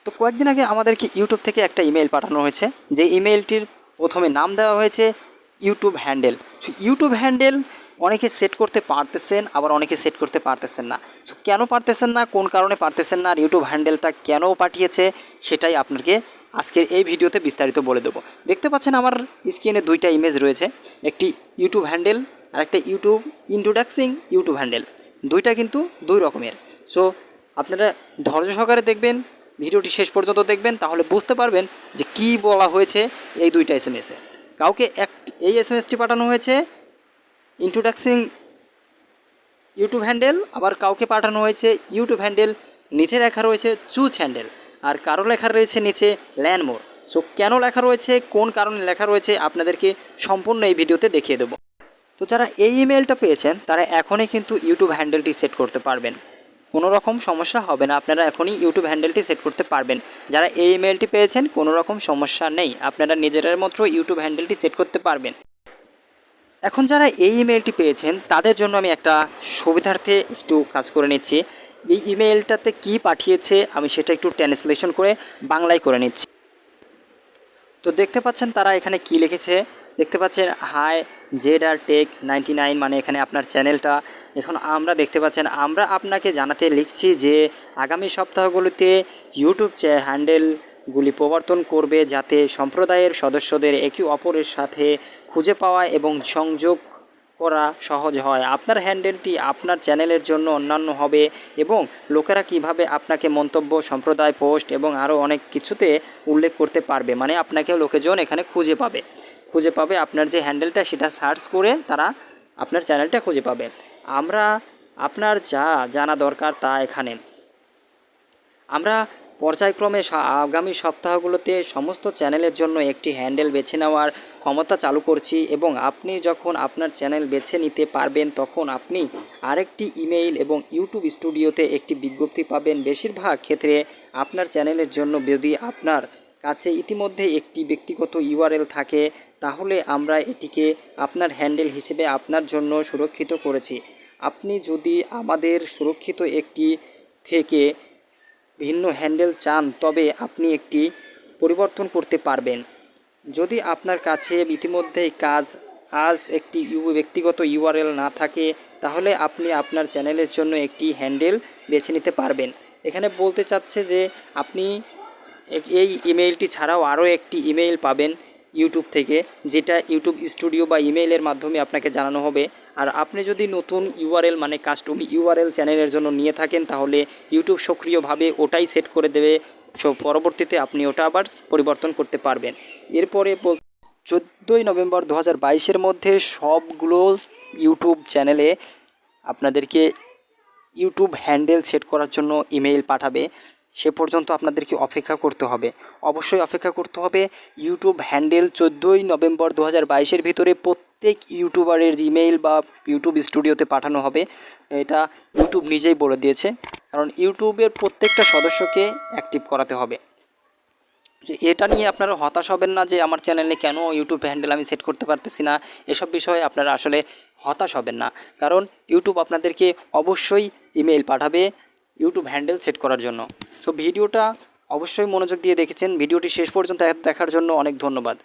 তো কয়েকদিন আগে আমাদেরকে ইউটিউব থেকে একটা ইমেল পাঠানো হয়েছে, যে ইমেলটির প্রথমে নাম দেওয়া হয়েছে YouTube handle. So YouTube handle অনেকে সেট করতে পারতেছেন, আবার অনেকে সেট করতে পারতেছেন না। সো কেন পারতেছেন না, কোন কারণে পারতেছেন না, আর ইউটিউব হ্যান্ডেলটা কেন পাঠিয়েছে, সেটাই আপনাকে আজকের এই ভিডিওতে বিস্তারিত বলে দেবো। দেখতে পাচ্ছেন আমার স্ক্রিনে দুইটা ইমেজ রয়েছে, একটি ইউটিউব হ্যান্ডেল আর একটা ইউটিউব ইন্ট্রোডাক্সিং ইউটিউব হ্যান্ডেল। দুইটা কিন্তু দুই রকমের। সো আপনারা ধৈর্য সহকারে দেখবেন, ভিডিওটি শেষ পর্যন্ত দেখবেন, তাহলে বুঝতে পারবেন যে কি বলা হয়েছে এই দুইটা এসএমএসে। কাউকে এই এসএমএসটি পাঠানো হয়েছে ইন্ট্রোডাক্সিং ইউটিউব হ্যান্ডেল, আবার কাউকে পাঠানো হয়েছে ইউটিউব হ্যান্ডেল, নিচে লেখা রয়েছে চুজ হ্যান্ডেল, আর কারো লেখা রয়েছে নিচে ল্যান্ড মোর। সো কেন লেখা রয়েছে, কোন কারণে লেখা রয়েছে, আপনাদেরকে সম্পূর্ণ এই ভিডিওতে দেখিয়ে দেবো। তো যারা এই ইমেলটা পেয়েছেন তারা এখনই কিন্তু ইউটিউব হ্যান্ডেলটি সেট করতে পারবেন, কোনো রকম সমস্যা হবে না, আপনারা এখনই ইউটিউব হ্যান্ডেলটি সেট করতে পারবেন। যারা এই ইমেলটি পেয়েছেন কোনো রকম সমস্যা নেই, আপনারা নিজেদের মতো ইউটিউব হ্যান্ডেলটি সেট করতে পারবেন। এখন যারা এই ইমেলটি পেয়েছেন তাদের জন্য আমি একটা সুবিধার্থে একটু কাজ করে নিচ্ছি। এই ইমেলটাতে কি পাঠিয়েছে আমি সেটা একটু ট্রান্সলেশন করে বাংলায় করে নিচ্ছি। তো দেখতে পাচ্ছেন তারা এখানে কি লিখেছে, দেখতে পাচ্ছেন হাই জেডার টেক 99, মানে এখানে আপনার চ্যানেলটা। এখন আমরা দেখতে পাচ্ছেন আমরা আপনাকে জানাতে লিখছি যে আগামী সপ্তাহগুলিতে ইউটিউব হ্যান্ডেলগুলি প্রবর্তন করবে যাতে সম্প্রদায়ের সদস্যদের একে অপরের সাথে খুঁজে পাওয়া এবং সংযোগ করা সহজ হয়। আপনার হ্যান্ডেলটি আপনার চ্যানেলের জন্য অন্যান্য হবে এবং লোকেরা কিভাবে আপনাকে মন্তব্য, সম্প্রদায়, পোস্ট এবং আরও অনেক কিছুতে উল্লেখ করতে পারবে, মানে আপনাকে লোকেজন এখানে খুঁজে পাবে আপনার যে হ্যান্ডেলটা সেটা সার্চ করে তারা আপনার চ্যানেলটা খুঁজে পাবে। আপনার যা জানা দরকার তা এখানে আমরা পর্যায়ক্রমে আগামী সপ্তাহগুলোতে সমস্ত চ্যানেলের জন্য একটি হ্যান্ডেল বেছে নেওয়ার ক্ষমতা চালু করছি এবং আপনি যখন আপনার চ্যানেল বেছে নিতে পারবেন তখন আপনি আরেকটি ইমেইল এবং ইউটিউব স্টুডিওতে একটি বিজ্ঞপ্তি পাবেন। বেশিরভাগ ক্ষেত্রে আপনার চ্যানেলের জন্য যদি আপনার কাছে ইতিমধ্যে একটি ব্যক্তিগত ইউআরএল থাকে তাহলে আমরা এটিকে আপনার হ্যান্ডেল হিসেবে আপনার জন্য সুরক্ষিত করেছি। আপনি যদি আমাদের সুরক্ষিত একটি থেকে ভিন্ন হ্যান্ডেল চান তবে আপনি একটি পরিবর্তন করতে পারবেন। যদি আপনার কাছে ইতিমধ্যেই আজ একটি ব্যক্তিগত ইউআরএল না থাকে তাহলে আপনি আপনার চ্যানেলের জন্য একটি হ্যান্ডেল বেছে নিতে পারবেন। এখানে বলতে চাচ্ছে যে আপনি এই ইমেইলটি ছাড়াও আরও একটি ইমেইল পাবেন ইউটিউব থেকে, যেটা ইউটিউব স্টুডিও বা ইমেইলের মাধ্যমে আপনাকে জানানো হবে। আর আপনি যদি নতুন ইউআরএল মানে কাস্টম ইউআরএল চ্যানেলের জন্য নিয়ে থাকেন তাহলে ইউটিউব সক্রিয়ভাবে ওটাই সেট করে দেবে। সো পরবর্তীতে আপনি ওটা আবার পরিবর্তন করতে পারবেন। এরপরে 14ই নভেম্বর 2022-এর মধ্যে সবগুলো ইউটিউব চ্যানেলে আপনাদেরকে ইউটিউব হ্যান্ডেল সেট করার জন্য ইমেইল পাঠাবে। সে পর্যন্ত আপনাদেরকে অপেক্ষা করতে হবে, অবশ্যই অপেক্ষা করতে হবে। ইউটিউব হ্যান্ডেল 14ই নভেম্বর 2022-এর ভিতরে প্রত্যেক ইউটিউবারের ইমেইল বা ইউটিউব স্টুডিওতে পাঠানো হবে। এটা ইউটিউব নিজেই বলে দিয়েছে, কারণ ইউটিউবের প্রত্যেকটা সদস্যকে অ্যাক্টিভ করাতে হবে। এটা নিয়ে আপনারা হতাশ হবেন না যে আমার চ্যানেলে কেন ইউটিউব হ্যান্ডেল আমি সেট করতে পারতেছি না, এসব বিষয়ে আপনারা আসলে হতাশ হবেন না, কারণ ইউটিউব আপনাদেরকে অবশ্যই ইমেইল পাঠাবে ইউটিউব হ্যান্ডেল সেট করার জন্য। তো ভিডিওটা অবশ্যই মনোযোগ দিয়ে দেখেছেন, ভিডিওটি শেষ পর্যন্ত দেখার জন্য অনেক ধন্যবাদ।